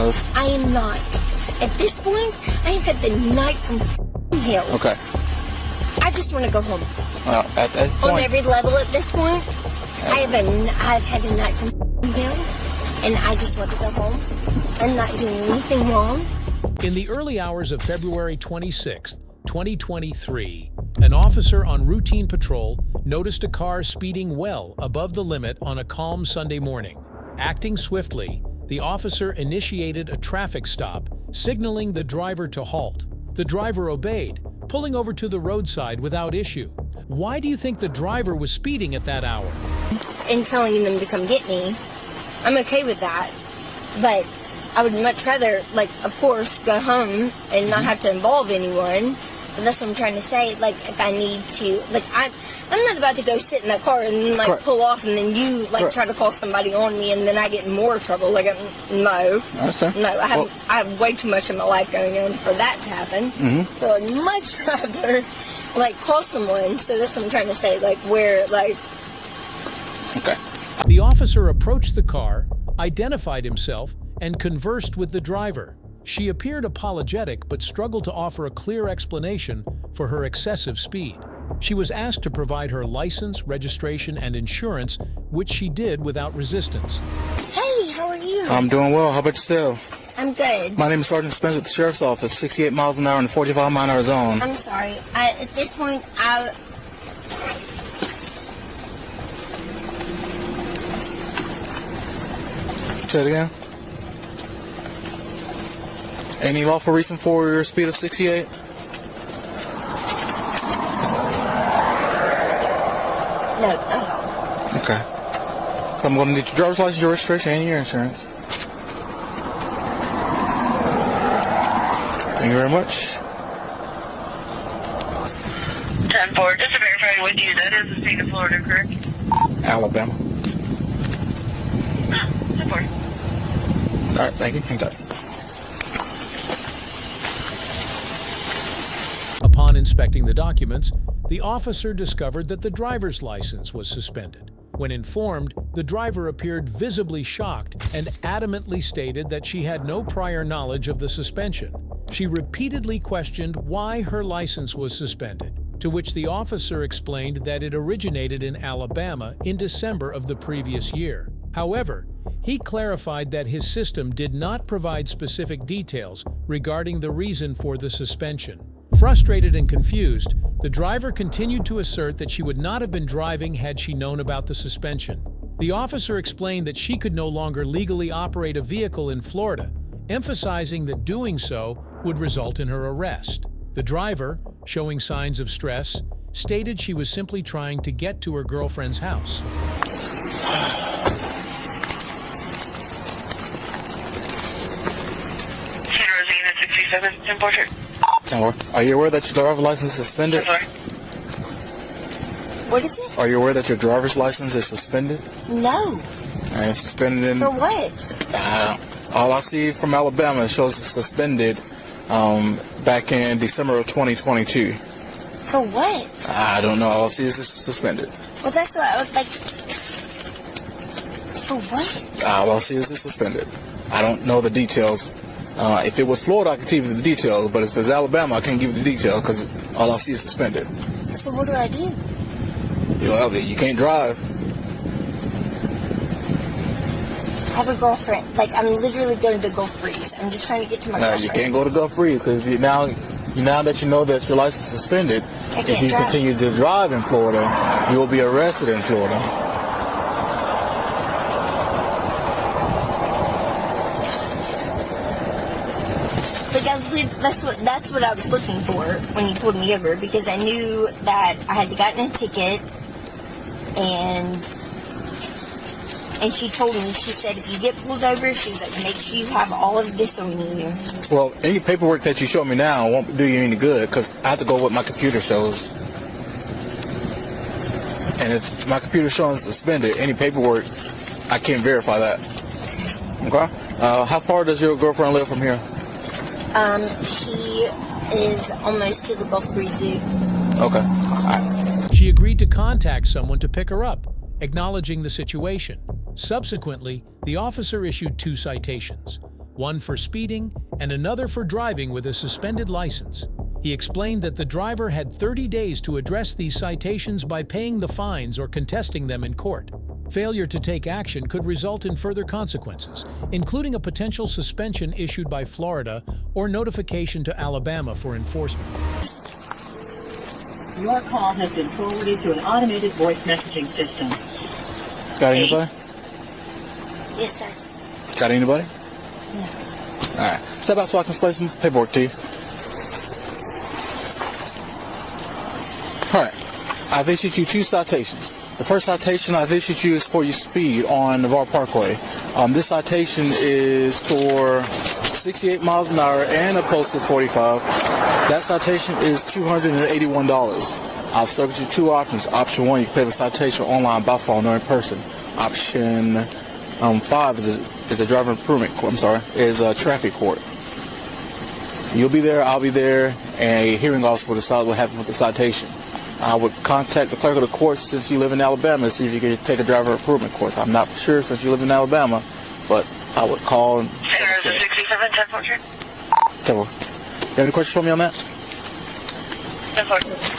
knows. I am not. At this point, I have had the night from hell. Okay. I just want to go home. At this point. On every level at this point, I've had a night from hell, and I just want to go home. I'm not doing anything wrong. In the early hours of February 26th, 2023, an officer on routine patrol noticed a car speeding well above the limit on a calm Sunday morning. Acting swiftly, the officer initiated a traffic stop, signaling the driver to halt. The driver obeyed, pulling over to the roadside without issue. Why do you think the driver was speeding at that hour? And telling them to come get me, I'm okay with that. But I would much rather, like, of course, go home and not have to involve anyone. But that's what I'm trying to say. Like, if I need to, like, I'm not about to go sit in that car and, like, Correct. pull off and then you, like, Correct. try to call somebody on me and then I get in more trouble. Like, no. I understand. No, I have way too much in my life going on for that to happen. So I'd much rather, like, call someone. So that's what I'm trying to say. Like, where, like... Okay. The officer approached the car, identified himself, and conversed with the driver. She appeared apologetic but struggled to offer a clear explanation for her excessive speed. She was asked to provide her license, registration, and insurance, which she did without resistance. Hey, how are you? I'm doing well. How about yourself? I'm good. My name is Sergeant Spencer at the Sheriff's Office, 68 miles an hour in the 45-mile-an-hour zone. I'm sorry. At this point, Say it again. Any lawful reason for your speed of 68? No, not at all. Okay. So I'm going to need your driver's license, your registration, and your insurance. Thank you very much. 10-4, just to verify with you, that is the state of Florida, correct? Alabama. 10-4. All right, thank you. Hang tight. Upon inspecting the documents, the officer discovered that the driver's license was suspended. When informed, the driver appeared visibly shocked and adamantly stated that she had no prior knowledge of the suspension. She repeatedly questioned why her license was suspended, to which the officer explained that it originated in Alabama in December of the previous year. However, he clarified that his system did not provide specific details regarding the reason for the suspension. Frustrated and confused, the driver continued to assert that she would not have been driving had she known about the suspension. The officer explained that she could no longer legally operate a vehicle in Florida, emphasizing that doing so would result in her arrest. The driver, showing signs of stress, stated she was simply trying to get to her girlfriend's house. San Rosina 67, 10-4, sir. Are you aware that your driver's license is suspended? 10-4. What is it? Are you aware that your driver's license is suspended? No. And it's suspended in... For what? all I see from Alabama shows it's suspended back in December of 2022. For what? I don't know. All I see is it's suspended. Well, that's what I was like. For what? All I see is it's suspended. I don't know the details. If it was Florida, I could give you the details, but if it's Alabama, I can't give you the details because all I see is suspended. So what do I do? You can't drive. I have a girlfriend. Like, I'm literally going to Gulf Breeze. I'm just trying to get to my girlfriend. You can't go to Gulf Breeze because now that you know that your license is suspended, if you continue to drive in Florida, you will be arrested in Florida. That's what I was looking for when he pulled me over, because I knew that I had gotten a ticket, and she told me, she said, if you get pulled over, she's like, make sure you have all of this on you. Well, any paperwork that you show me now won't do you any good because I have to go with my computer shows. And if my computer showing suspended, any paperwork, I can't verify that. Okay? How far does your girlfriend live from here? She is almost to the Gulf Breeze Zoo. Okay. All right. She agreed to contact someone to pick her up, acknowledging the situation. Subsequently, the officer issued 2 citations. one for speeding and another for driving with a suspended license. He explained that the driver had 30 days to address these citations by paying the fines or contesting them in court. Failure to take action could result in further consequences, including a potential suspension issued by Florida or notification to Alabama for enforcement. Your call has been forwarded to an automated voice messaging system. Got anybody? Yes, sir. Got anybody? No. All right. Step out so I can explain some paperwork to you. All right. I've issued you 2 citations. The first citation I've issued you is for your speed on Navarre Parkway. This citation is for 68 miles an hour and a posted 45. That citation is $281. I've served you 2 options. Option 1, you can pay the citation online, by phone, or in person. Option 5 is a driver improvement court. Is a traffic court. You'll be there, I'll be there, and a hearing officer will decide what happened with the citation. I would contact the clerk of the court since you live in Alabama and see if you can take a driver improvement course. I'm not for sure since you live in Alabama, but I would call and... Center is a 67, 10-14. 10-4. You have any questions for me on that? 10-14.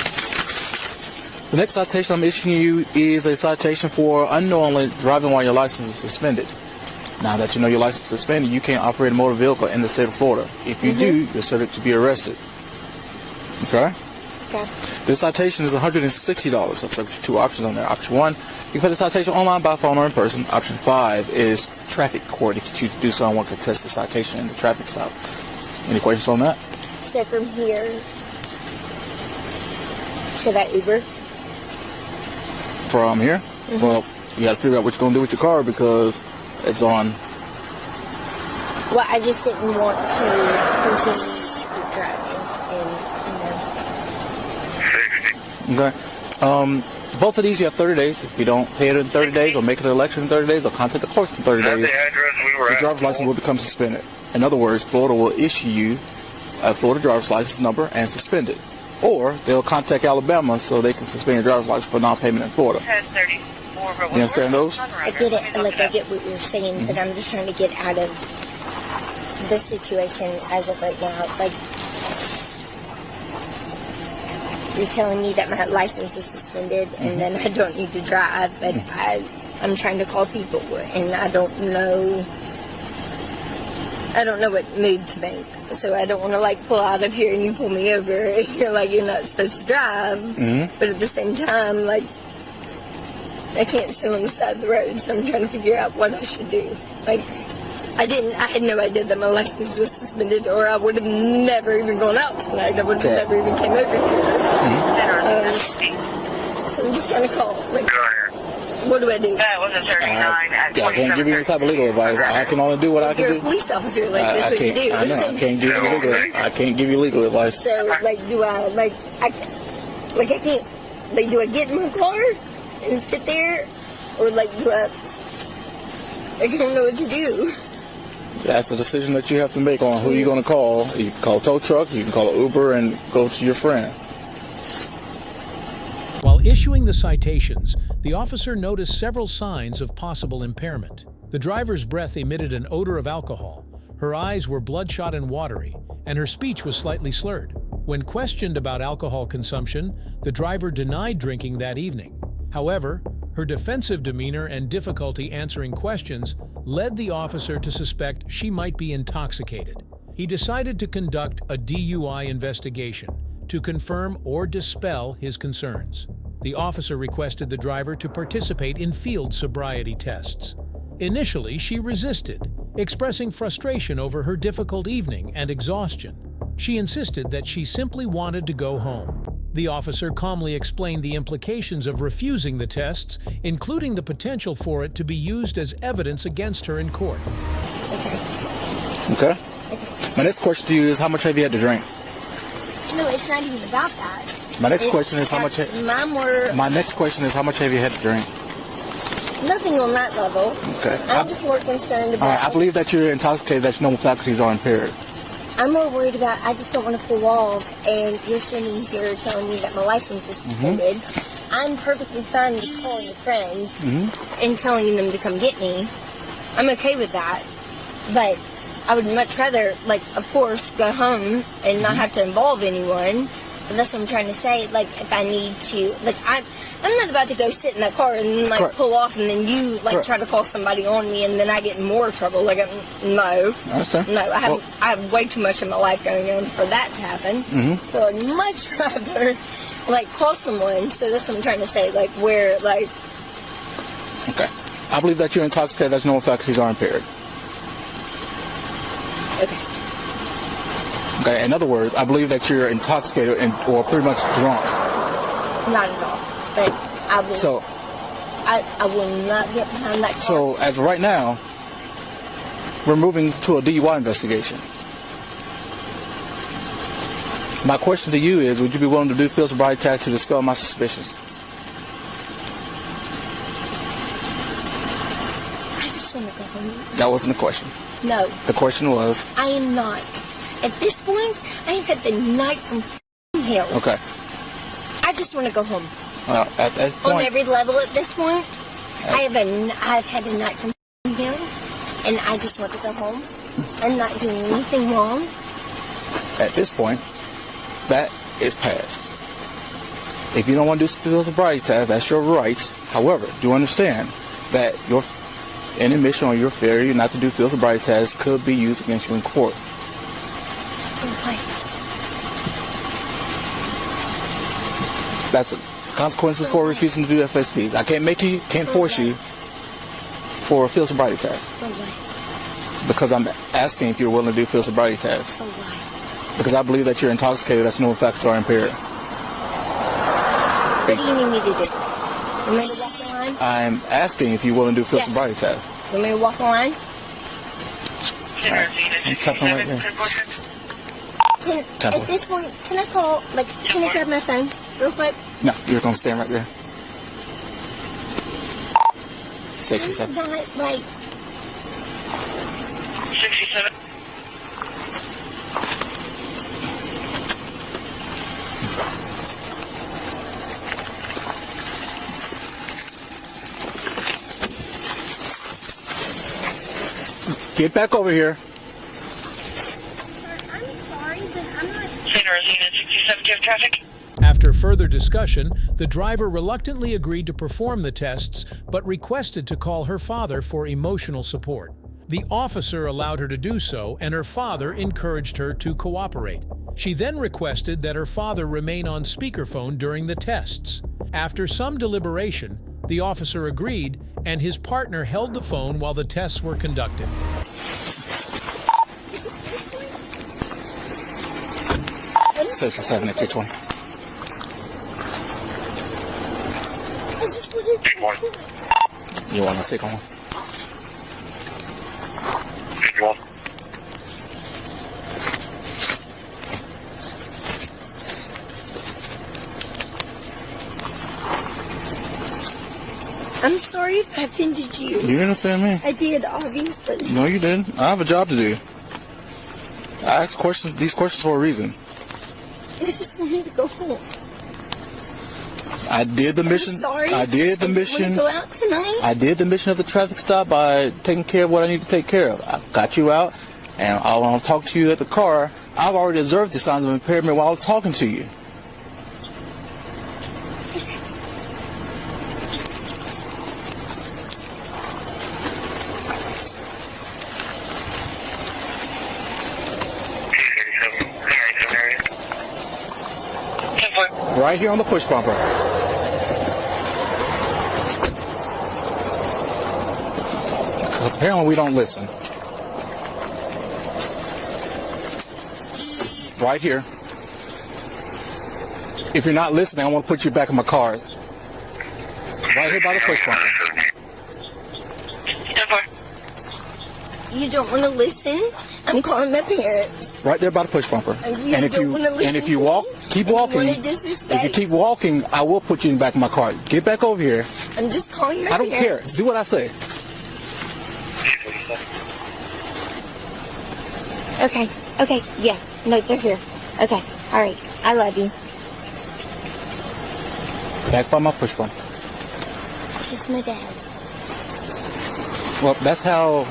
The next citation I'm issuing you is a citation for unknowingly driving while your license is suspended. Now that you know your license is suspended, you can't operate a motor vehicle in the state of Florida. If you do, you're subject to be arrested. Okay? Okay. This citation is $160. I've subject to 2 options on there. Option 1, you can pay the citation online, by phone, or in person. Option 5 is traffic court. If you choose to do so, I want to contest the citation in the traffic stop. Any questions on that? So from here, should I Uber? From here? Well, you got to figure out what you're going to do with your car because it's on. Well, I just didn't want to continue to keep driving and, Okay. Both of these you have 30 days. If you don't pay it in 30 days or make it an election in 30 days or contact the courts in 30 days, your driver's license will become suspended. In other words, Florida will issue you a Florida driver's license number and suspend it. Or they'll contact Alabama so they can suspend your driver's license for non-payment in Florida. You understand those? I get it. Like, I get what you're saying, but I'm just trying to get out of the situation as of right now. Like, you're telling me that my license is suspended and then I don't need to drive, but I'm trying to call people and I don't know what move to make. So I don't want to like pull out of here and you pull me over and you're like, you're not supposed to drive. But at the same time, like, I can't sit on the side of the road, so I'm trying to figure out what I should do. Like, I had no idea that my license was suspended, or I would have never even gone out tonight. I would have never even came over here. So I'm just gonna call. Like, what do I do? That was a 39 at I can't give you any type of legal advice. I can only do what I can You're do. a police officer, like, that's what you do. I know. I can't give you legal. I can't give you legal advice. So, like, do I can't, like, do I get in my car and sit there, or like, I don't know what to do. That's a decision that you have to make on who you're going to call. You can call a tow truck, you can call an Uber, and go to your friend. While issuing the citations, the officer noticed several signs of possible impairment. The driver's breath emitted an odor of alcohol, her eyes were bloodshot and watery, and her speech was slightly slurred. When questioned about alcohol consumption, the driver denied drinking that evening. However, her defensive demeanor and difficulty answering questions led the officer to suspect she might be intoxicated. He decided to conduct a DUI investigation to confirm or dispel his concerns. The officer requested the driver to participate in field sobriety tests. Initially, she resisted, expressing frustration over her difficult evening and exhaustion. She insisted that she simply wanted to go home. The officer calmly explained the implications of refusing the tests, including the potential for it to be used as evidence against her in court. Okay. My next question to you is, how much have you had to drink? No, it's not even about that. My next question is, how much have you had to drink? Nothing on that level. Okay. I'm just more concerned about... All right, I believe that you're intoxicated, that your normal faculties are impaired. I'm more worried about, I just don't want to pull walls, and you're sitting here telling me that my license is suspended. I'm perfectly fine with calling a friend and telling them to come get me. I'm okay with that. But I would much rather, like, of course, go home and not have to involve anyone. But that's what I'm trying to say. Like, if I need to, like, I'm not about to go sit in that car and, like, Correct. pull off and then you, like, Correct. try to call somebody on me and then I get in more trouble. Like, no. I understand. No, I have way too much in my life going on for that to happen. So I'd much rather, like, call someone. So that's what I'm trying to say. Like, where, like... Okay. I believe that you're intoxicated. That's no faculties are impaired. Okay. Okay. In other words, I believe that you're intoxicated or pretty much drunk. Not at all. But I will... So... I will not get behind that car. So, as of right now, we're moving to a DUI investigation. My question to you is, would you be willing to do field sobriety test to dispel my suspicions? I just want to go home. That wasn't the question. No, The question was, I am not. At this point, I have had the night from hell. okay, I just want to go home. at this On point, every level at this point, I've had a night from hell, and I just want to go home. I'm not doing anything wrong. at this point, that is past. If you don't want to do field sobriety test, that's your right. However, do understand that your inadmission or your failure not to do field sobriety test could be used against you in court. Right. That's consequences for refusing to do FSTs. I can't make you, can't force you for a field sobriety test For what? because I'm asking if you're willing to do field sobriety test For what? because I believe that you're intoxicated. That's no faculties are impaired. What do you need me to do? You want me to walk the line? I'm asking if you're willing to do field Yes. sobriety test. You want me to walk the line? I'm tapping right there. At this point, can I call, like, can I grab my phone real quick? No, you're gonna stand right there. 67. I'm not, like, 67. Get back over here. I'm sorry, but I'm not... St. Rosina, 67, do you have traffic? After further discussion, the driver reluctantly agreed to perform the tests, but requested to call her father for emotional support. The officer allowed her to do so, and her father encouraged her to cooperate. She then requested that her father remain on speakerphone during the tests. After some deliberation, the officer agreed, and his partner held the phone while the tests were conducted. 67 at 220. Is this what it Good morning. You want to stick on? Good morning. I'm sorry if I offended you. You didn't offend me. I did, obviously. No, you didn't. I have a job to do. I ask questions, these questions for a reason. I just wanted to go home. I did the mission. Sorry. I did the I just mission. want to go out tonight. I did the mission of the traffic stop by taking care of what I need to take care of. I got you out, and I want to talk to you at the car. I've already observed the signs of impairment while I was talking to you. Right here on the push bumper. Because apparently we don't listen. Right here. If you're not listening, I want to put you back in my car. Right here by the push bumper. You don't want to listen? I'm calling my parents. Right there by the push bumper. You And if don't you wanna listen and if you to walk, me? keep You walking. wanna If disrespect? you keep walking, I will put you in the back of my car. Get back over here. I'm just calling my I don't care. parents. Do what I say. Okay, yeah. No, they're here. Okay, all right. I love you. Back by my push bumper. It's just my dad. Well, that's how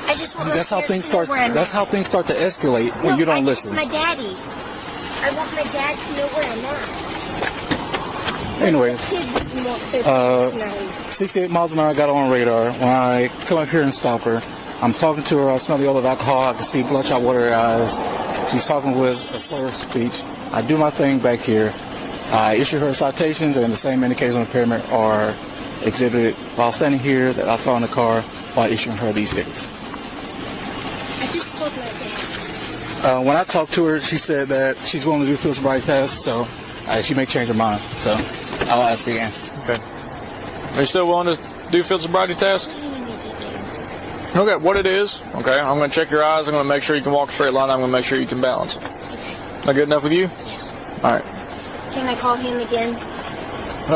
I just want That's my how parents things to know start. where I'm That's at. how things start to escalate when you don't listen. My daddy. I want my dad to know where I'm at. Anyways, Kids wouldn't want their parents to know. 68 miles an hour I got on radar. When I come up here and stop her, I'm talking to her. I smell the odor of alcohol. I can see bloodshot water in her eyes. She's talking with a slur of speech. I do my thing back here. I issue her citations, and the same indicators on impairment are exhibited while standing here that I saw in the car while issuing her these tickets. I just called my dad. When I talked to her, she said that she's willing to do field sobriety tests, so she may change her mind. So I'll ask again. Okay. Are you still willing to do field sobriety test? Okay, what it is, okay, I'm going to check your eyes. I'm going to make sure you can walk a straight line. I'm going to make sure you can balance. Okay. That good enough with you? Yeah. All right. Can I call him again?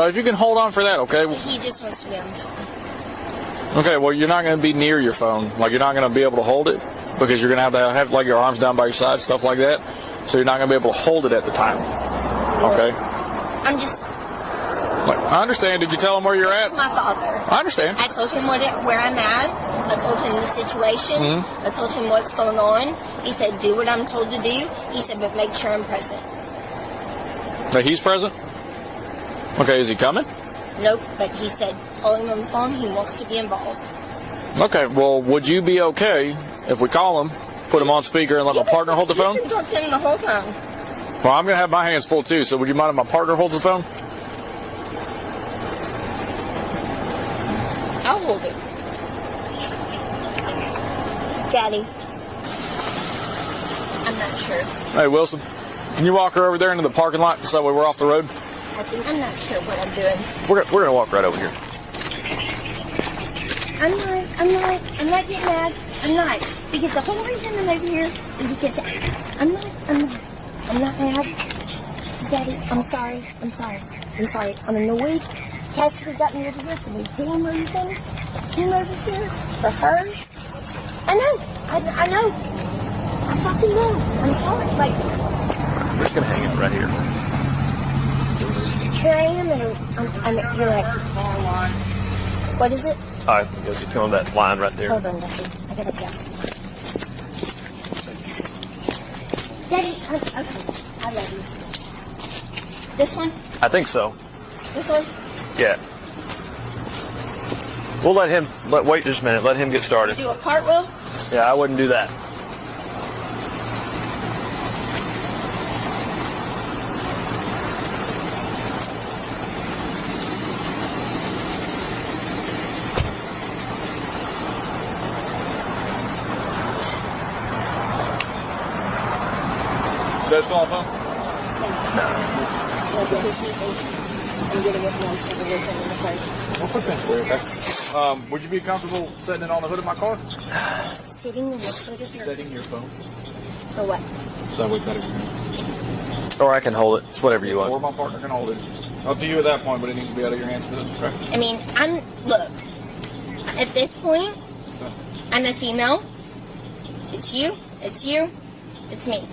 If you can hold on for that, okay? He just wants to be on the phone. Okay, well, you're not going to be near your phone. Like, you're not going to be able to hold it because you're going to have like, your arms down by your side, stuff like that. So you're not going to be able to hold it at the time. Okay? I'm just... Like, I understand. Did you tell him where you're at? My father. I understand. I told him where I'm at. I told him the situation. Mm-hmm. I told him what's going on. He said, do what I'm told to do. He said, but make sure I'm present. That he's present? Okay, is he coming? Nope, but he said, call him on the phone. He wants to be involved. Okay, well, would you be okay if we call him, put him on speaker, and let my partner hold the phone? You can talk to him the whole time. Well, I'm going to have my hands full, too, so would you mind if my partner holds the phone? I'll hold it. Daddy. I'm not sure. Hey, Wilson, can you walk her over there into the parking lot so that way we're off the road? I'm not sure what I'm doing. We're going to walk right over here. I'm not getting mad. I'm not. Because the whole reason I'm over here is because I'm not mad. Daddy, I'm sorry. I'm annoyed. Cassidy got me over here for the damn reason. I came over here for her. I know. I fucking know. I'm sorry. Like, We're just going to hang out right here. here I am, and you're like, what is it? I guess he's going that line right there. Hold on, Daddy. I gotta go. Daddy, okay. I love you. This one? I think so. This one? Yeah. We'll wait just a minute. Let him get started. Do a cartwheel? Yeah, I wouldn't do that. Is that still on the phone? I'm getting it from We'll put that for you, okay? Would you be comfortable setting it on the hood of my car? Sitting in the foot of your... Setting your phone. For what? So that way better. Or I can hold it. It's whatever you Or want. my partner can hold it. Up to you at that point, but it needs to be out of your hands for this, okay? I mean, look, at this point, I'm a female. It's you, it's me.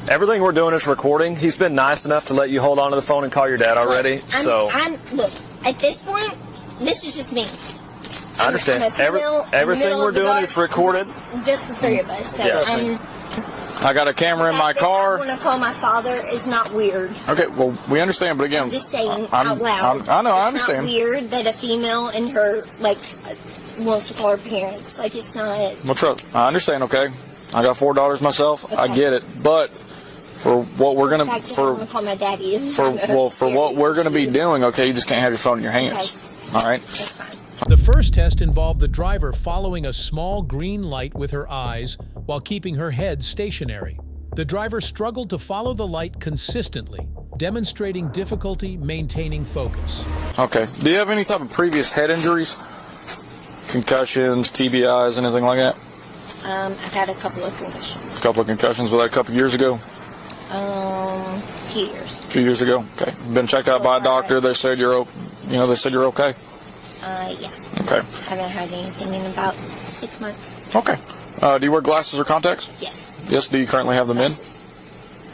Everything we're doing is recording. He's been nice enough to let you hold on to the phone and call your dad already. Look, at this point, this is just me. I understand. I'm a female Everything in the middle we're of the doing dark, is recorded. Just the three of us. So, Yeah. I got a camera in my I car. want to call my father is not weird. Okay, well, we understand, but again... I'm just saying I'm- out loud. I know, I It's understand. not weird that a female and her, wants to call her parents. It's not... Well, trust. I understand, okay? I got 4 daughters myself. I Okay. get it. But for what we're The going to... fact that I'm gonna call my daddy is For what scary. we're going to be doing, okay, you just can't have your phone in your hands. All right? That's fine. The first test involved the driver following a small green light with her eyes while keeping her head stationary. The driver struggled to follow the light consistently, demonstrating difficulty maintaining focus. Okay. Do you have any type of previous head injuries? Concussions, TBIs, anything like that? I've had a couple of concussions. A couple of concussions. Was that a couple years ago? A few years. A few years ago. Okay. Been checked out by a doctor. They said you're okay. Yeah. Okay. Haven't had anything in about 6 months. Okay. Do you wear glasses or contacts? Yes. Yes. Do you currently have them in?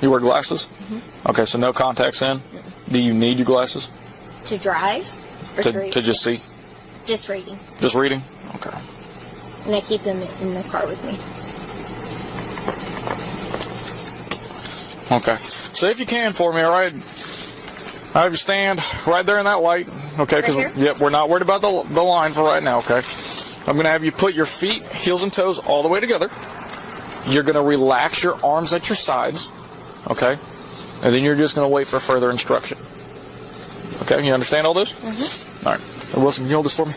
You wear glasses? Mm-hmm. Okay. So no contacts in. Do you need your glasses To drive? Or to just see? Just reading. Just reading? Okay. And I keep them in the car with me. Okay. So if you can for me, all right, I have you stand right there in that light, okay? Because Right here? yep, we're not worried about the line for right now, okay? I'm going to have you put your feet, heels, and toes all the way together. You're going to relax your arms at your sides, okay? And then you're just going to wait for further instruction. Okay, you understand all this? Mm-hmm. All right. Hey, Wilson, can you hold this for me?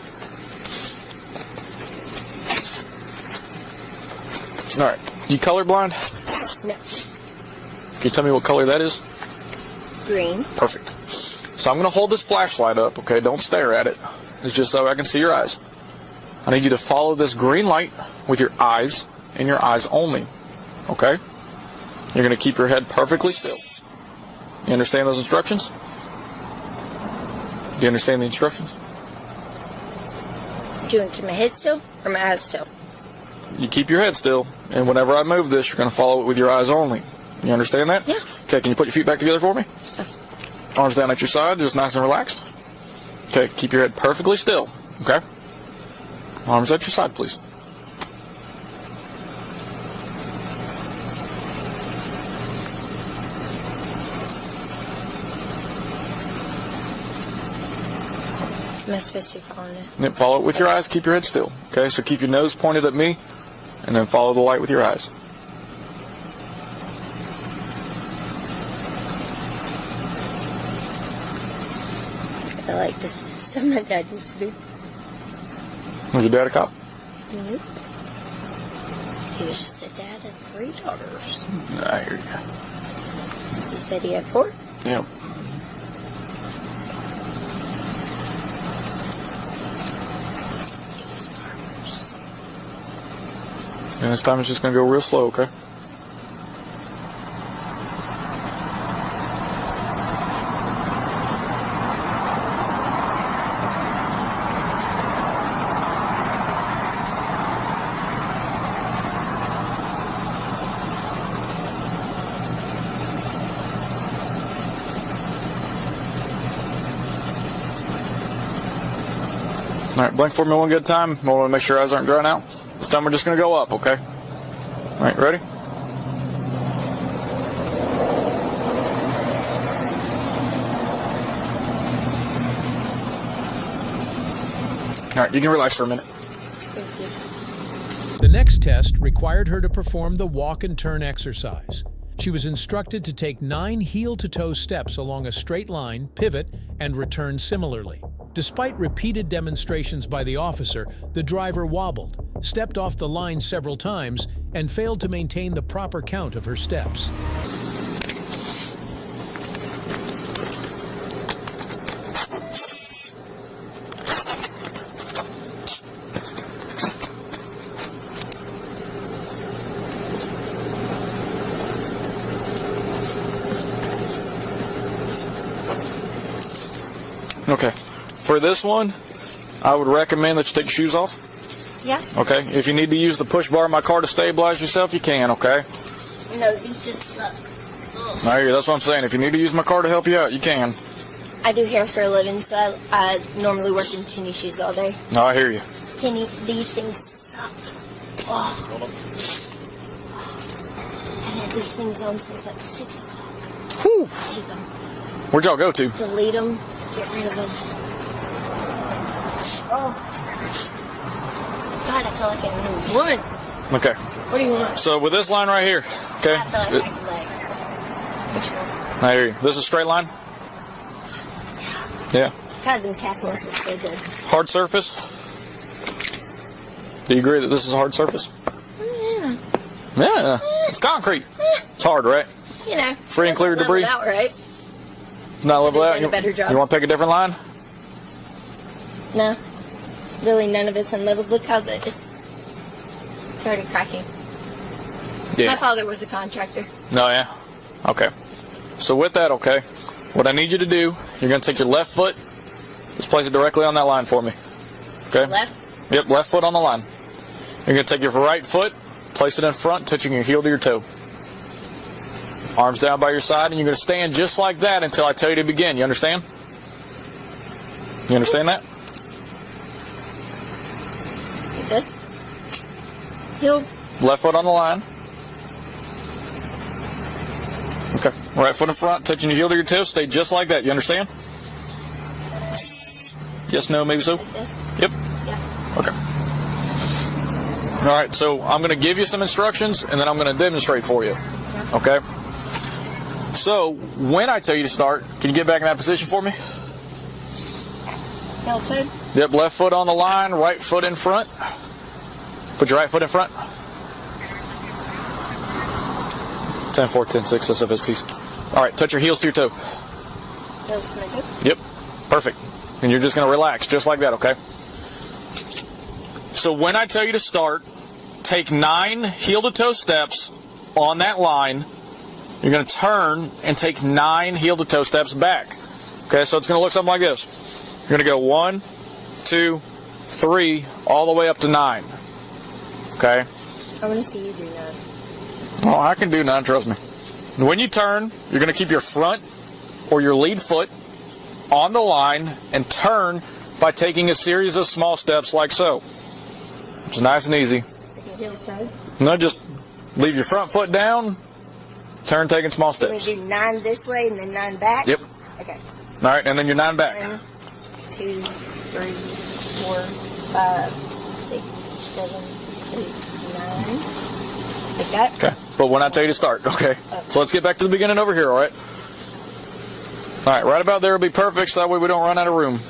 All right. You colorblind? No. Can you tell me what color that is? Green. Perfect. So I'm going to hold this flashlight up, okay? Don't stare at it. It's just so I can see your eyes. I need you to follow this green light with your eyes and your eyes only, okay? You're going to keep your head perfectly still. You understand those instructions? Do you understand the instructions? Do you want to keep my head still or my eyes still? You keep your head still, and whenever I move this, you're going to follow it with your eyes only. You understand that? Yeah. Okay, can you put your feet back together for me? Arms down at your side, just nice and relaxed. Okay, keep your head perfectly still, okay? Arms at your side, please. Am I supposed to be following it? Then follow it with your eyes, keep your head still. Okay, so keep your nose pointed at me, and then follow the light with your eyes. I feel like this is something my dad used to do. Was your dad a cop? Mm-hmm. He was just a dad of 3 daughters. I hear you. You said he had 4? Yeah. These farmers. And this time it's just going to go real slow, okay? All right, blink for me one good time. I want to make sure your eyes aren't drying out. This time we're just going to go up, okay? All right, ready? All right, you can relax for a minute. The next test required her to perform the walk and turn exercise. She was instructed to take 9 heel-to-toe steps along a straight line, pivot, and return similarly. Despite repeated demonstrations by the officer, the driver wobbled, stepped off the line several times, and failed to maintain the proper count of her steps. Okay. For this one, I would recommend that you take your shoes off. Yeah? Okay. If you need to use the push bar in my car to stabilize yourself, you can, okay? No, these just suck. I hear you. That's what I'm saying. If you need to use my car to help you out, you can. I do hair for a living, so I normally work in tennis shoes all day. No, I hear you. These things suck. Oh. I had these things on since like 6 o'clock. Whew. Take them. Where'd y'all go to? Delete them. Get rid of them. Oh. God, I feel like I'm a new woman. Okay. What do you want? So with this line right here, okay? I feel like I can like. Which one? I hear you. This is a straight line? Yeah. God, them calf muscles so good. Hard surface? Do you agree that this is a hard surface? Yeah. Yeah. It's concrete. It's hard, right? You know. Free and clear of debris? Out, right? Not level Could've out? done a better job. You want to pick a different line? No. Really, none of it's unleveled. Look how it's already cracking. Yeah. My father was a contractor. No, yeah. Okay. So with that, okay, what I need you to do, you're going to take your left foot, just place it directly on that line for me. Okay? Left? Yep, left foot on the line. You're going to take your right foot, place it in front, touching your heel to your toe. Arms down by your side, and you're going to stand just like that until I tell you to begin. You understand? You understand that? Like this? Heel. Left foot on the line. Okay. Right foot in front, touching your heel to your toe. Stay just like that. You understand? Yes, no, maybe so? Yes. Yep. Yeah. Okay. All right, so I'm going to give you some instructions, and then I'm going to demonstrate for you. Okay? So, when I tell you to start, can you get back in that position for me? Heel toe. Yep, left foot on the line, right foot in front. Put your right foot in front. 10-4, 10-6, SFSTs. All right, touch your heels to your toe. Heels to my toe. Yep, perfect. And you're just going to relax, just like that, okay? So when I tell you to start, take 9 heel-to-toe steps on that line. You're going to turn and take 9 heel-to-toe steps back. Okay, so it's going to look something like this. You're going to go 1, 2, 3, all the way up to 9. Okay? I want to see you do that. Oh, I can do 9, trust me. When you turn, you're going to keep your front or your lead foot on the line and turn by taking a series of small steps like so. It's nice and easy. Heel toe. No, just leave your front foot down, turn taking small We're going steps. to do 9 this way and then 9 back? Yep. Okay. All right, and then your 9 back. 1, 2, 3, 4, 5, 6, 7, 8, 9. Like that? Okay, but when I tell you to start, okay? So let's get back to the beginning over here, all right? All right, right about there will be perfect, so that way we don't run out of room.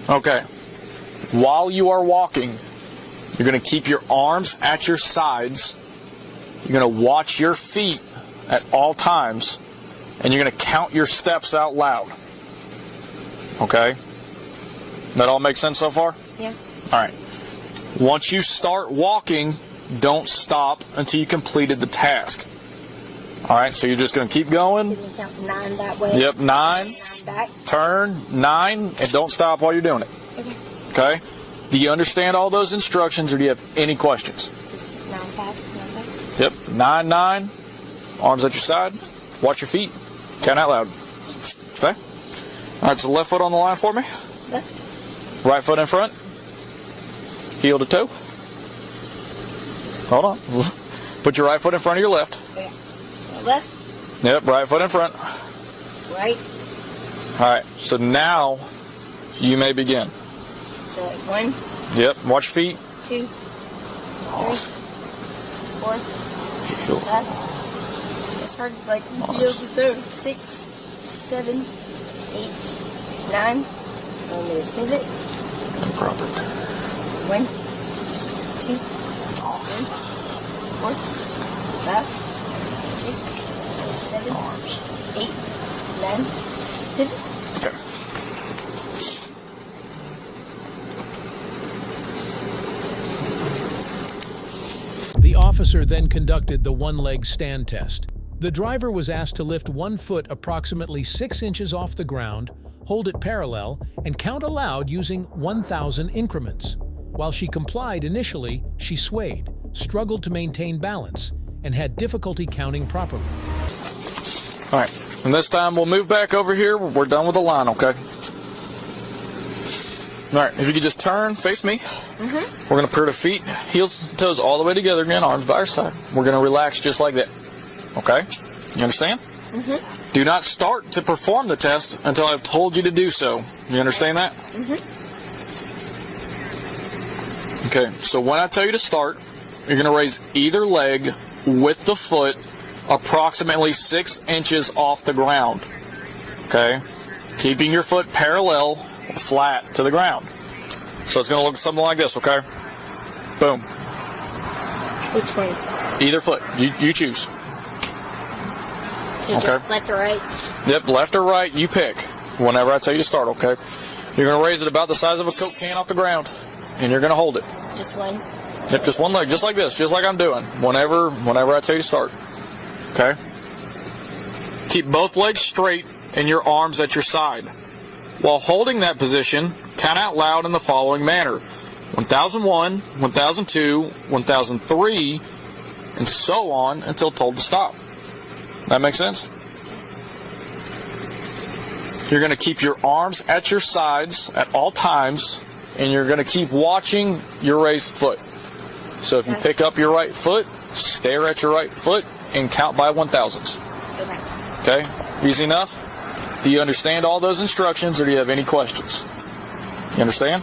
Okay. While you are walking, you're going to keep your arms at your sides. You're going to watch your feet at all times, and you're going to count your steps out loud. Okay? That all makes sense so far? Yeah. All right. Once you start walking, don't stop until you completed the task. All right, so you're just going to keep going. So you can count 9 that way. Yep, 9. 9 back. Turn, 9, and don't stop while you're doing it. Okay. Okay? Do you understand all those instructions, or do you have any questions? Just 9 back, 9 back. Yep, 9, 9. Arms at your side. Watch your feet. Count out loud. Okay? All right, so left foot on the line for me. Left. Right foot in front. Heel to toe. Hold on. Put your right foot in front of your left. Okay. Left. Yep, right foot in front. Right. All right, so now you may begin. So like 1, Yep, watch your feet. 2, 3, 4, 5. It's hard to like heel to toe. 6, 7, 8, 9. I'm going to pivot. Improper. 1, 2, 3, 4, 5, 6, 7, 8, 9. Pivot. Okay. The officer then conducted the one-leg stand test. The driver was asked to lift one foot approximately 6 inches off the ground, hold it parallel, and count aloud using 1,000 increments. While she complied initially, she swayed, struggled to maintain balance, and had difficulty counting properly. All right, and this time we'll move back over here. We're done with the line, okay? All right, if you could just turn, face me. We're going to put our feet, heels and toes all the way together again, arms by our side. We're going to relax just like that, okay? You understand? Do not start to perform the test until I've told you to do so. You understand that? Okay, so when I tell you to start, you're going to raise either leg with the foot approximately 6 inches off the ground. Okay? Keeping your foot parallel, flat to the ground. So it's going to look something like this, okay? Boom. Which way? Either foot. You choose. So Okay. just left or right? Yep, left or right, you pick. Whenever I tell you to start, okay? You're going to raise it about the size of a Coke can off the ground. And you're going to hold it. Just one? Yep, just one leg, just like this, just like I'm doing. Whenever I tell you to start. Okay? Keep both legs straight and your arms at your side. While holding that position, count out loud in the following manner. 1001, 1002, 1003, and so on until told to stop. That make sense? You're going to keep your arms at your sides at all times and you're going to keep watching your raised foot. So if you pick up your right foot, stare at your right foot and count by 1,000s. Okay? Easy enough? Do you understand all those instructions, or do you have any questions? You understand?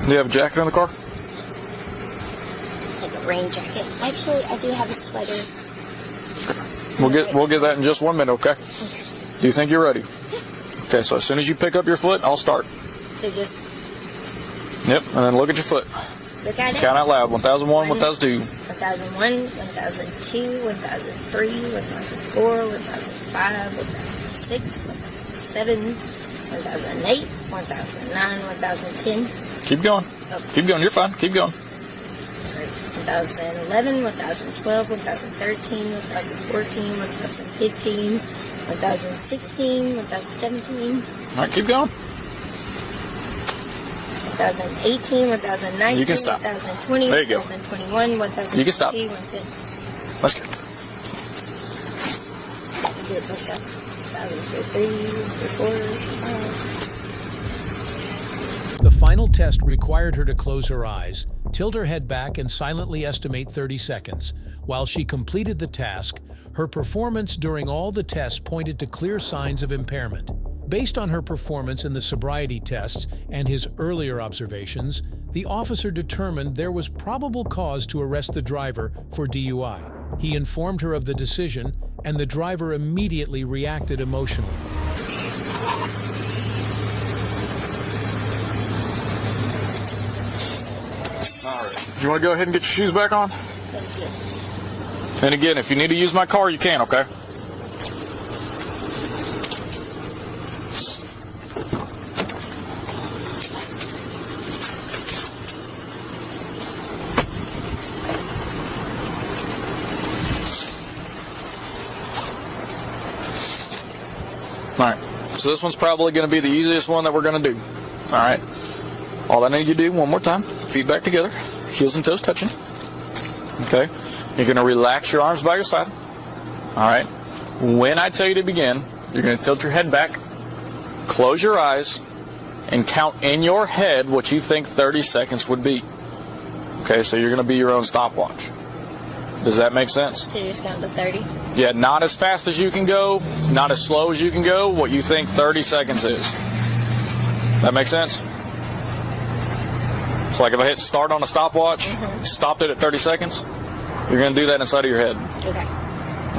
Do you have a jacket in the car? It's like a rain jacket. Actually, I do have a sweater. We'll get that in just 1 minute, okay? Do you think you're ready? Okay, so as soon as you pick up your foot, I'll start. So just Yep, and then look at your foot. look at it. Count out loud. 1001, 1002. 1001, 1002, 1003, 1004, 1005, 1006, 1007, 1008, 1009, 1010. Keep going. Keep going. You're fine. Keep going. Sorry. 1011, 1012, 1013, 1014, 1015, 1016, 1017. All right, keep going. 2018, 2019, You can stop. 2020, There you go. 2021, 2020. You can stop. Let's go. 2003, 2004, The final test required her to close her eyes, tilt her head back, and silently estimate 30 seconds. While she completed the task, her performance during all the tests pointed to clear signs of impairment. Based on her performance in the sobriety tests and his earlier observations, the officer determined there was probable cause to arrest the driver for DUI. He informed her of the decision, and the driver immediately reacted emotionally. All right. Do you want to go ahead and get your shoes back on? And again, if you need to use my car, you can, okay? Alright, so this one's probably going to be the easiest one that we're going to do. Alright, all I need you to do one more time, feet back together, heels and toes touching. Okay, you're going to relax your arms by your side. Alright, when I tell you to begin, you're going to tilt your head back, close your eyes, and count in your head what you think 30 seconds would be. Okay, so you're going to be your own stopwatch. Does that make sense? So you just count to 30? Yeah, not as fast as you can go, not as slow as you can go, what you think 30 seconds is. That make sense? It's like if I hit start on a stopwatch, stopped it at 30 seconds, you're going to do that inside of your head. Okay.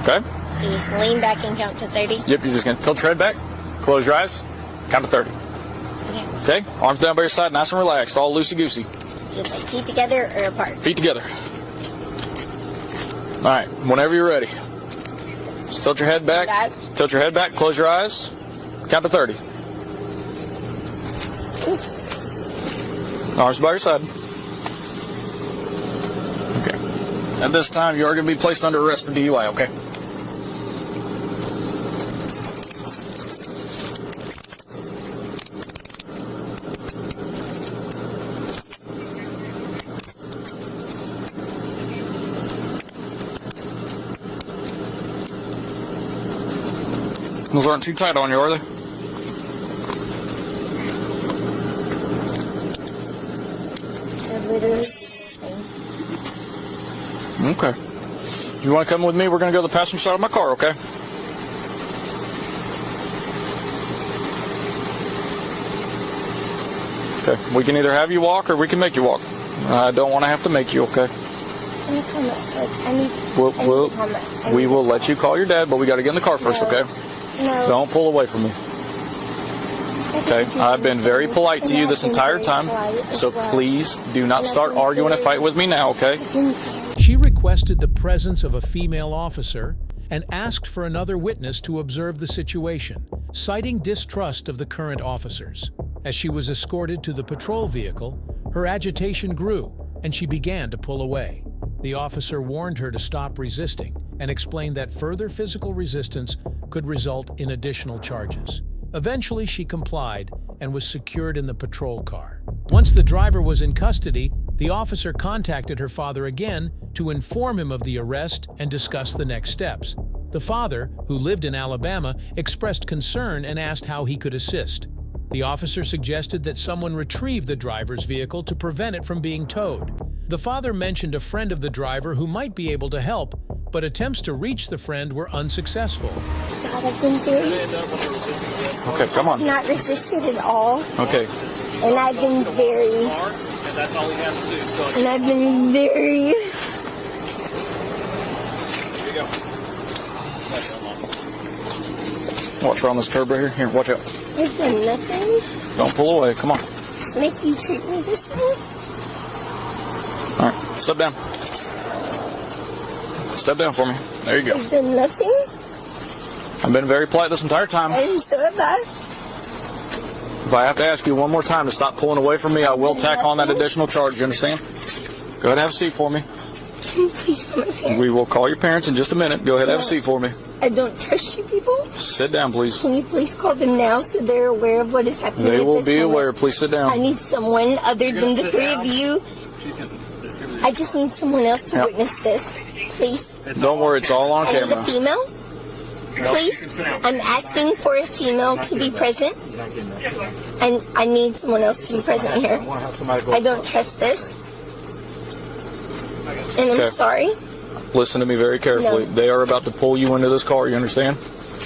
Okay? So you just lean back and count to 30? Yep, you're just going to tilt your head back, close your eyes, count to 30. Okay. Okay? Arms down by your side, nice and relaxed, all loosey-goosey. Just like feet together or apart? Feet together. All right, whenever you're ready. Just tilt your head back. Tilt your head back. Close your eyes. Count to 30. Arms by your side. Okay. At this time, you are going to be placed under arrest for DUI, okay? Those aren't too tight on you, are they? Okay. You want to come with me? We're going to go to the passenger side of my car, okay? Okay. We can either have you walk or we can make you walk. I don't want to have to make you, okay? We will let you call your dad, but we got to get in the car first, okay? No. Don't pull away from me. Okay, I've been very polite to you this entire time, so please do not start arguing a fight with me now, okay? She requested the presence of a female officer and asked for another witness to observe the situation, citing distrust of the current officers. As she was escorted to the patrol vehicle, her agitation grew and she began to pull away. The officer warned her to stop resisting and explained that further physical resistance could result in additional charges. Eventually, she complied and was secured in the patrol car. Once the driver was in custody, the officer contacted her father again to inform him of the arrest and discuss the next steps. The father, who lived in Alabama, expressed concern and asked how he could assist. The officer suggested that someone retrieve the driver's vehicle to prevent it from being towed. The father mentioned a friend of the driver who might be able to help, but attempts to reach the friend were unsuccessful. God, I've been very Okay, come on. not resisted at all. Okay. And I've been very... And that's all he has to do. So And I've been very... here you go. Watch her on this curb right here. Here, watch out. I've done nothing. Don't pull away. Come on. Make you treat me this way. All right, step down. Step down for me. There you go. I've done nothing. I've been very polite this entire time. And so have I. If I have to ask you one more time to stop pulling away from me, I will tack on that additional charge. You understand? Go ahead and have a seat for me. Can you please call my parents? We will call your parents in just a minute. Go ahead and have a seat for me. I don't trust you people. Sit down, please. Can you please call them now so they're aware of what is happening? They at will this be moment? aware. Please sit I down. need someone other than the sit three down? of you. I just need someone else to Yep. witness this. Please. Don't worry, it's all on I need a camera. female. Please. I'm asking for a female to be present. And I need someone else to be present here. I don't trust this. And I'm Okay. sorry. Listen to me very carefully. No. They are about to pull you into this car, you understand?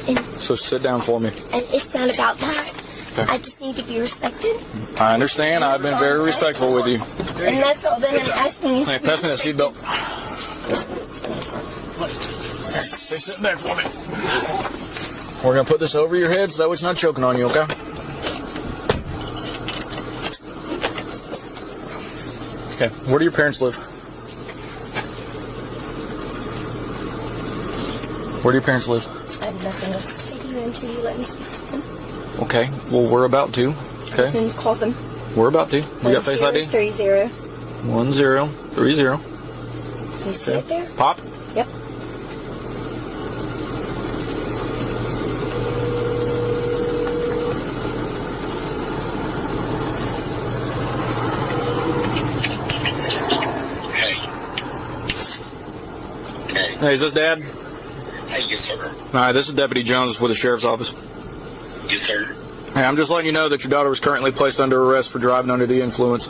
And, So sit down for me. and it's not about that. Okay. I just need to be respected. I understand. I've been very respectful with you. And that's all that I'm asking is Hey, to be pass me that respected. seatbelt. Stay sitting there for me. We're going to put this over your head so that way it's not choking on you, okay? Okay, where do your parents live? Where do your parents live? I have nothing else to say to you until you let me speak to them. Okay, well, we're about to. Okay, Then call them. we're about to. We got Face ID? 1030. 1030. You see it there? Pop. Yep. Hey, is this Dad? Hey, yes, sir. Hi, this is Deputy Jones with the Sheriff's Office. Yes, sir. Hey, I'm just letting you know that your daughter was currently placed under arrest for driving under the influence.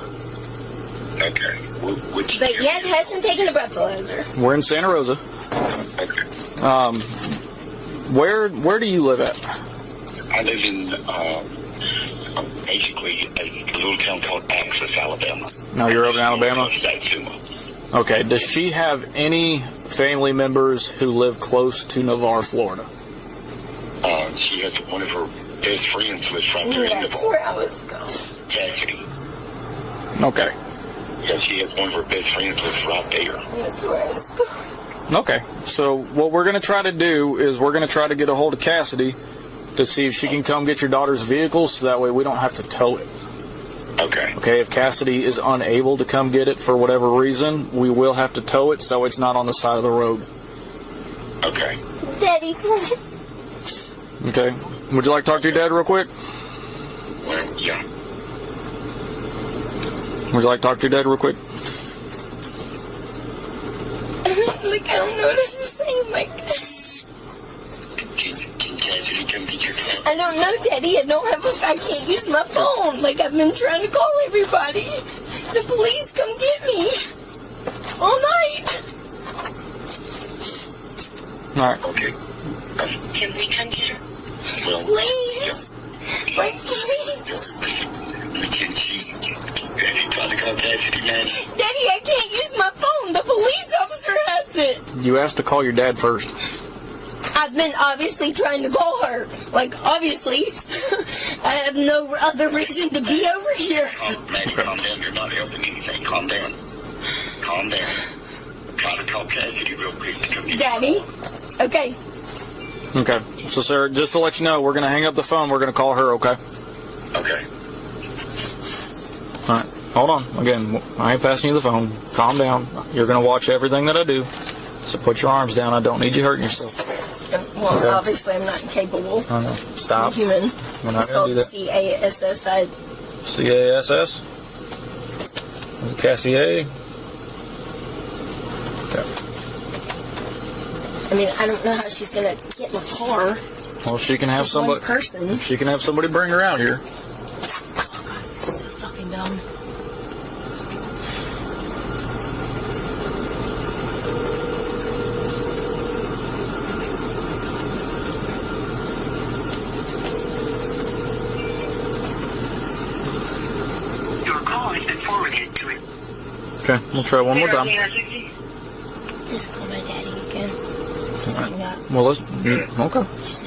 Okay. But yet hasn't taken a breathalyzer. We're in Santa Rosa. Okay. Where do you live at? I live in basically a little town called Axis, Alabama. No, you're over in Alabama? Satsuma. Okay, does she have any family members who live close to Navarre, Florida? She has one of her best friends lives right there in That's Navarre. where I was going. Cassidy. Okay. Yeah, she has one of her best friends lives right there. That's where I was going. Okay, so what we're going to try to do is we're going to try to get a hold of Cassidy to see if she can come get your daughter's vehicle so that way we don't have to tow it. Okay. Okay, if Cassidy is unable to come get it for whatever reason, we will have to tow it so it's not on the side of the road. Okay. Daddy, please. Okay. Would you like to talk to your dad real quick? Well, yeah. Would you like to talk to your dad real quick? Like, I don't know what to say. Like, Can Cassidy come get your phone? I don't know, Daddy. I can't use my phone. Like, I've been trying to call everybody to please come get me all night. All right. Okay. Can we come get her? Well, Please. Like, please. can she try to call Cassidy, man? Daddy, I can't use my phone. The police officer has it. You asked to call your dad first. I've been obviously trying to call her. Like, obviously. I have no other reason to be over here. Maddie, calm down. You're not helping anything. Calm down. Calm down. Try to call Cassidy real quick to come get Daddy. Okay. Okay. So, sir, just to let you know, we're going to hang up the phone. We're going to call her, okay? Okay. All right. Hold on. Again, I ain't passing you the phone. Calm down. You're going to watch everything that I do. So put your arms down. I don't need you hurting yourself. Well, Okay. obviously I'm not incapable. I know. Stop. I'm human. We're not It's going called to do that. CASS. CASS? There's a Cassie A. Okay. I mean, I don't know how she's gonna get in the car. Well, she can have She's somebody. one person. She can have somebody bring her out here. Oh God, this is so fucking dumb. Your call has been forwarded to it. Okay, we'll try one more time. Just call my daddy again. Just hang up. Well, let's. Okay. She's not gonna answer.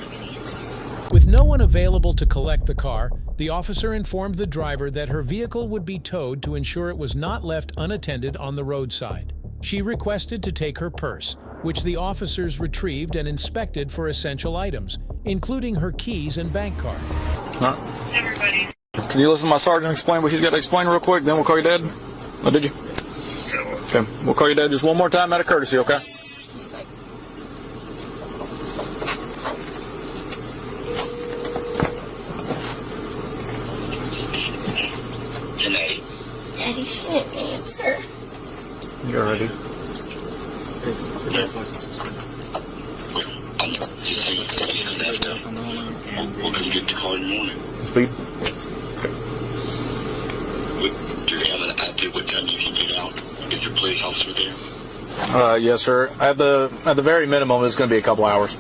With no one available to collect the car, the officer informed the driver that her vehicle would be towed to ensure it was not left unattended on the roadside. She requested to take her purse, which the officers retrieved and inspected for essential items, including her keys and bank card. Huh? Everybody. Can you listen to my sergeant explain what he's got to explain real quick? Then we'll call your dad. Oh, did you? Okay, we'll call your dad just one more time out of courtesy, okay? Janae. Daddy shouldn't answer. You're ready. Just say that he's left up. We'll come get the car in the morning. Speed. Do they have an idea what time you can get out? Is there a police officer there? Yes, sir. At the very minimum, it's going to be a couple hours.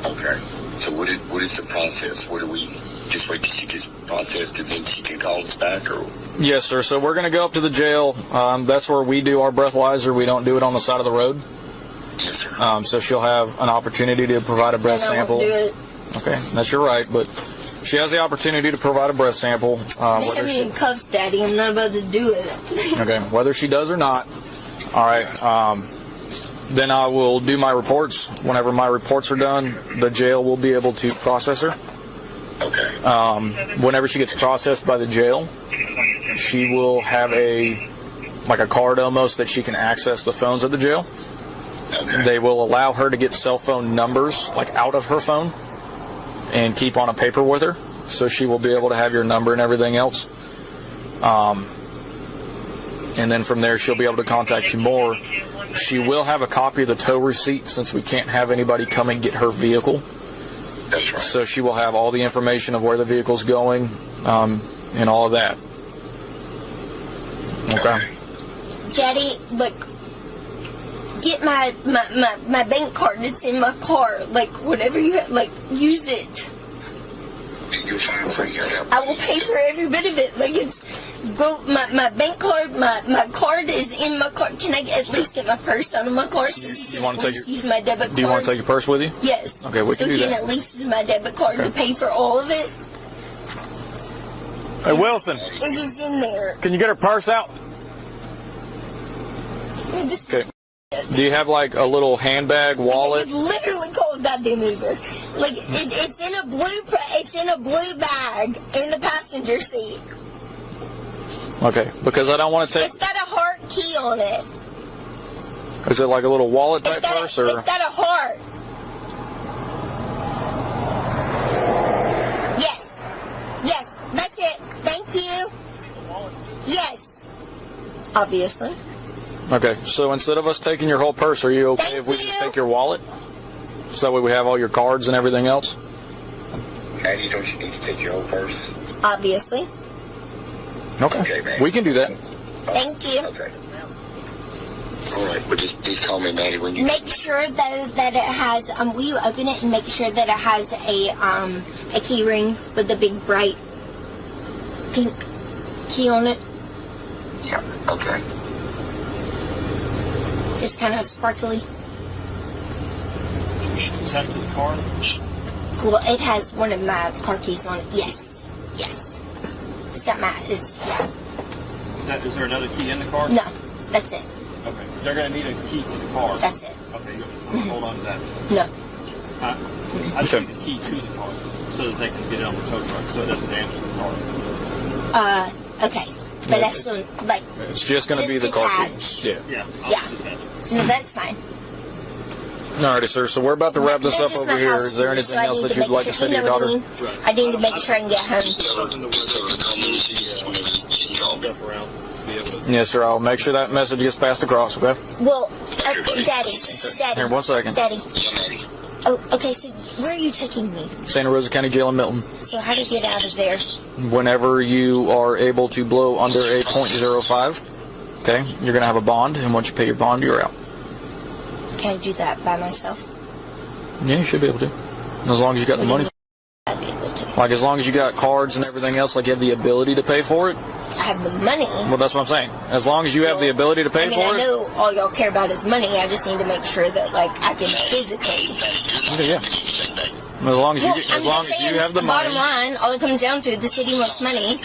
Okay. So what is the process? What do we just wait till she gets processed and then she can call us back, or? Yes, sir. So we're going to go up to the jail. That's where we do our breathalyzer. We don't do it on the side of the road. Yes, sir. So she'll have an opportunity to provide a breath And I sample. won't do it. Okay, that's your right, but she has the opportunity to provide a breath sample. They have me in cuffs, Daddy. I'm not about to do it. Okay, whether she does or not. All right. Then I will do my reports. Whenever my reports are done, the jail will be able to process her. Okay. Whenever she gets processed by the jail, she will have a card almost that she can access the phones at the jail. Okay. They will allow her to get cell phone numbers out of her phone and keep on a paper with her, so she will be able to have your number and everything else. And then from there, she'll be able to contact you more. She will have a copy of the tow receipt since we can't have anybody come and get her vehicle. That's right. So she will have all the information of where the vehicle's going and all of that. Okay. Daddy, look, get my bank card that's in my car. Whatever you have, use it. You're fine for your help. I will pay for every bit of it. My bank card, my card is in my car. Can I at least get my purse out of my car? You want to take use my debit card? Do you want to take your purse with you? Yes. Okay, we can do So that. can at least use my debit card to pay for all of it. Hey, Wilson, It is in there. can you get her purse out? Okay. Do you have a little handbag, wallet? It's literally called a goddamn Uber. It's in a blue bag in the passenger seat. Okay, because I don't want to take. It's got a heart key on it. Is it like a little wallet type purse, or? It's got a heart. Yes, that's it. Thank you. Yes. Obviously. Okay, so instead of us taking your whole purse, are you okay Thank if we just you. take your wallet? So that way we have all your cards and everything else? Maddie, don't you need to take your whole purse? Obviously. Okay, man. We can do that. Thank you. Okay. All right, but just call me Maddie when you. Make sure that it has. Will you open it and make sure that it has a key ring with the big bright pink key on it? Yeah. Okay. It's kind of sparkly. Is that to the car? Well, it has one of my car keys on it. Yes. It's got my. It's yeah. Is there another key in the car? No, that's it. Okay. Because they're going to need a key for the car. That's it. Okay, good. Hold on to that. No. I just need the key to the car so that they can get it on the tow truck so it doesn't damage the car. Okay. But that's still It's just going to be the car detached. key. Yeah. Yeah. No, that's fine. Alrighty, sir. So we're about to wrap this That's up just over my here. house Is there key, anything so I else need that to you'd make like to sure- say to you your know what daughter? I mean? I need to make sure I can get home. Call me whenever you can call me. Stuff around. be able to. Yes, sir. I'll make sure that message gets passed across, okay? Well, Daddy. Here, 1 second. Daddy. Oh, okay, so where are you taking me? Santa Rosa County Jail in Milton. So how to get out of there? Whenever you are able to blow under a .05, okay, you're going to have a bond, and once you pay your bond, you're out. Can I do that by myself? Yeah, you should be able to. As long as you got the money. I'd be able to. Like, as long as you got cards and everything else, like you have the ability to pay for it. I have the money. Well, that's what I'm saying. As long as you have the ability to pay for I it. know all y'all care about is money. I just need to make sure that, like, I can physically. Yeah. As long as you have the money. Bottom line, all it comes down to, the city wants money.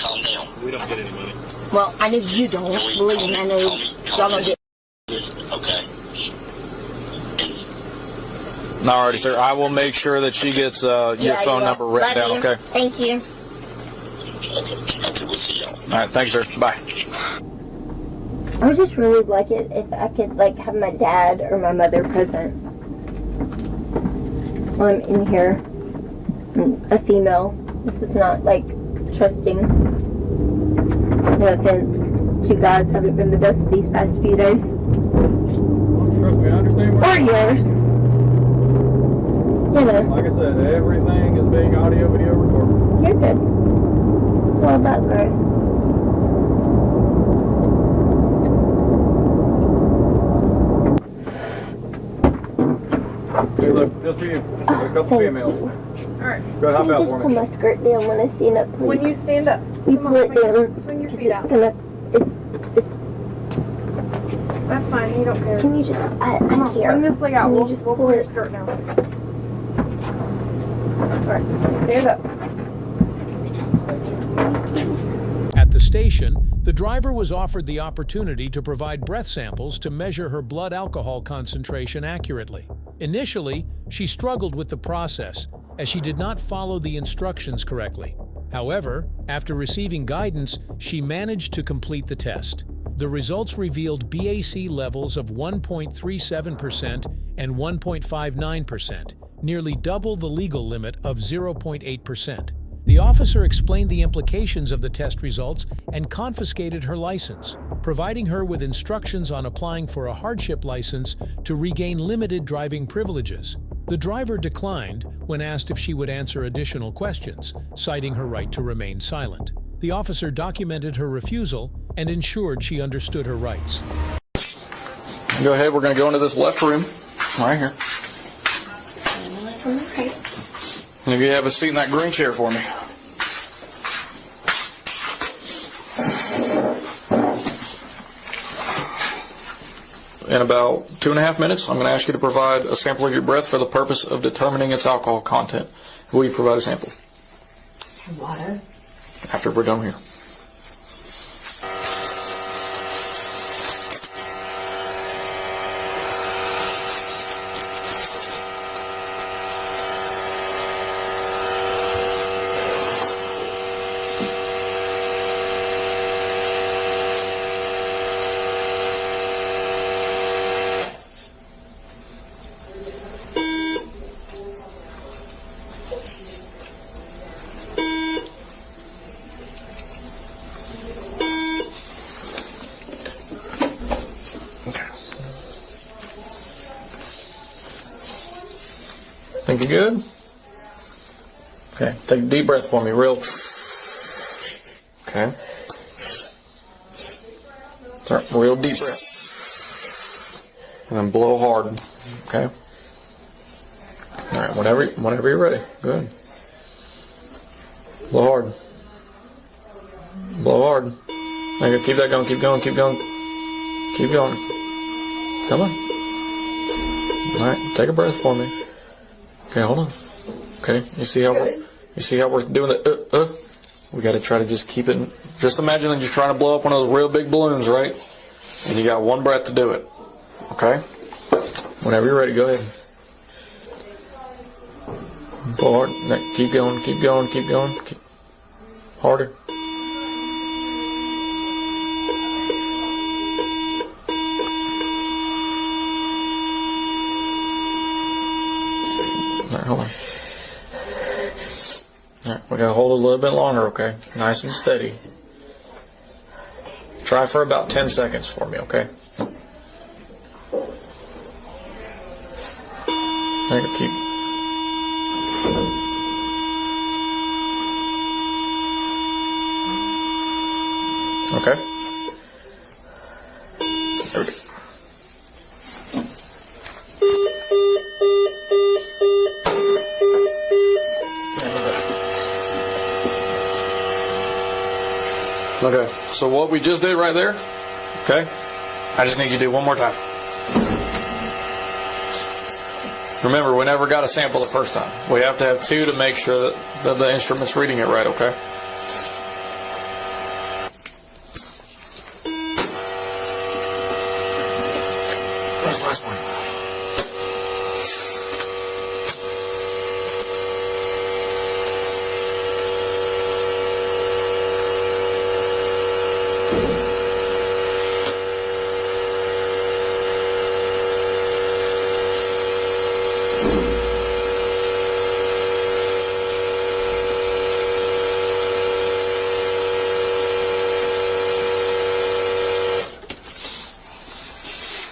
We don't get any money. Well, I know you don't. Believe me, I know y'all don't get. Okay. Alrighty, sir. I will make sure that she gets your phone number written down. Okay. Thank you. Okay, we'll see y'all. All right. Thanks, sir. Bye. I would just really like it if I could, like, have my dad or my mother present while I'm in here. A female. This is not, like, trusting. No offense. You guys haven't been the best these past few days. Trust me, I understand Or yours. You know. Like I said, everything is being audio, video recorded. You're good. It's all about growth. Hey, look, just for you. There's a couple Thank females. you. Alright. Go ahead, hop Can you out just for pull me. my skirt down when I stand up, please? When you stand up. You Come on, pull it down. swing your Because feet it's out. gonna... It's... That's fine, you don't care. Can you just... I Come on, care. swing this leg out. Can you We'll just pull pull your it? skirt down. Alright, stand up. At the station, the driver was offered the opportunity to provide breath samples to measure her blood alcohol concentration accurately. Initially, she struggled with the process, as she did not follow the instructions correctly. However, after receiving guidance, she managed to complete the test. The results revealed BAC levels of 1.37% and 1.59%, nearly double the legal limit of 0.8%. The officer explained the implications of the test results and confiscated her license, providing her with instructions on applying for a hardship license to regain limited driving privileges. The driver declined when asked if she would answer additional questions, citing her right to remain silent. The officer documented her refusal and ensured she understood her rights. Go ahead. We're going to go into this left room right here. Okay. And if you have a seat in that green chair for me. In about 2.5 minutes, I'm going to ask you to provide a sample of your breath for the purpose of determining its alcohol content. Will you provide a sample? Water. After we're done here. Think you're good? Okay, take a deep breath for me, real. Okay. Start real deep breath. And then blow hard. Okay. Alright, whenever you're ready. Good. Blow hard. Blow hard. Okay, keep that going, keep going, keep going. Keep going. Come on. Alright, take a breath for me. Okay, hold on. Okay, you see how we're doing the We got to try to just keep it. Just imagine that you're trying to blow up one of those real big balloons, right? And you got one breath to do it. Okay. Whenever you're ready, go ahead. Blow hard. Keep going. Keep going. Keep going. Keep harder. Alright, hold on. Alright, we gotta hold it a little bit longer, okay? Nice and steady. Try for about 10 seconds for me, okay? I'm gonna keep. Okay. There we go. Okay, so what we just did right there, okay, I just need you to do one more time. Remember, we never got a sample the first time. We have to have two to make sure that the instrument's reading it right, okay? Where's the last one?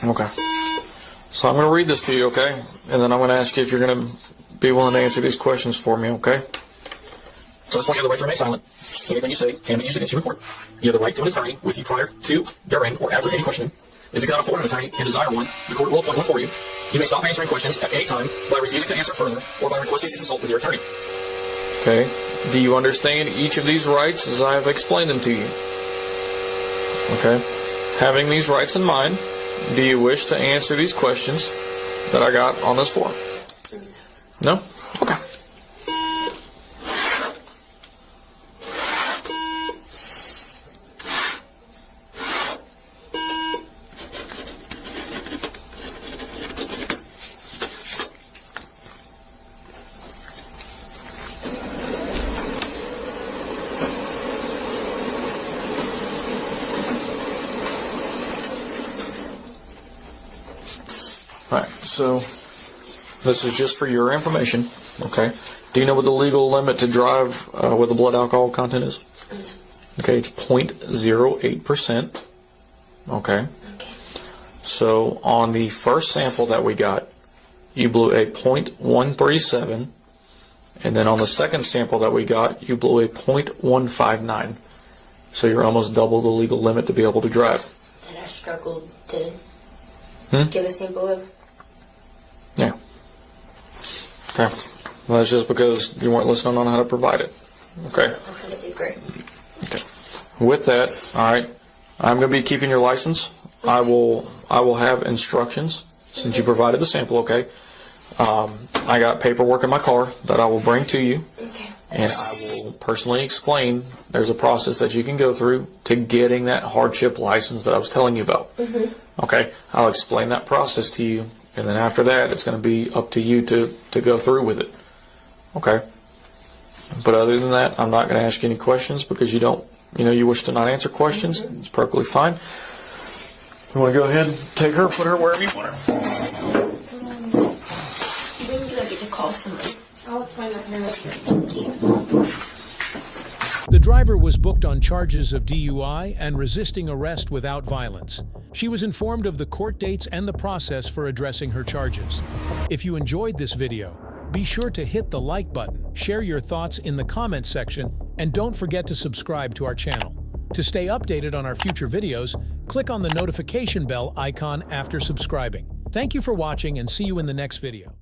Okay. So I'm going to read this to you, okay? And then I'm going to ask you if you're going to be willing to answer these questions for me, okay? So at this point, you have the right to remain silent. Anything you say can be used against you in court. You have the right to an attorney with you prior to, during, or after any questioning. If you cannot afford an attorney and desire one, the court will appoint one for you. You may stop answering questions at any time by refusing to answer further or by requesting to consult with your attorney. Okay. Do you understand each of these rights as I have explained them to you? Okay. Having these rights in mind, do you wish to answer these questions that I got on this form? No? Okay. Alright, so this is just for your information, okay? Do you know what the legal limit to drive with the blood alcohol content is? Okay, it's 0.08%. Okay. So on the first sample that we got, you blew a 0.137, and then on the second sample that we got, you blew a 0.159. So you're almost double the legal limit to be able to drive. That I struggled to give a sample of. Yeah. Okay. Well, that's just because you weren't listening on how to provide it. Okay. Okay, great. Okay. With that, all right, I'm going to be keeping your license. I will have instructions since you provided the sample. Okay. I got paperwork in my car that I will bring to you. Okay. And I will personally explain there's a process that you can go through to getting that hardship license that I was telling you about. Okay. I'll explain that process to you. And then after that, it's going to be up to you to go through with it. Okay? But other than that, I'm not going to ask you any questions because you don't, you wish to not answer questions. It's perfectly fine. You want to go ahead and take her, put her wherever you want her. When do I get to call somebody? I'll explain that here. Thank you. The driver was booked on charges of DUI and resisting arrest without violence. She was informed of the court dates and the process for addressing her charges. If you enjoyed this video, be sure to hit the like button, share your thoughts in the comments section, and don't forget to subscribe to our channel. To stay updated on our future videos, click on the notification bell icon after subscribing. Thank you for watching and see you in the next video.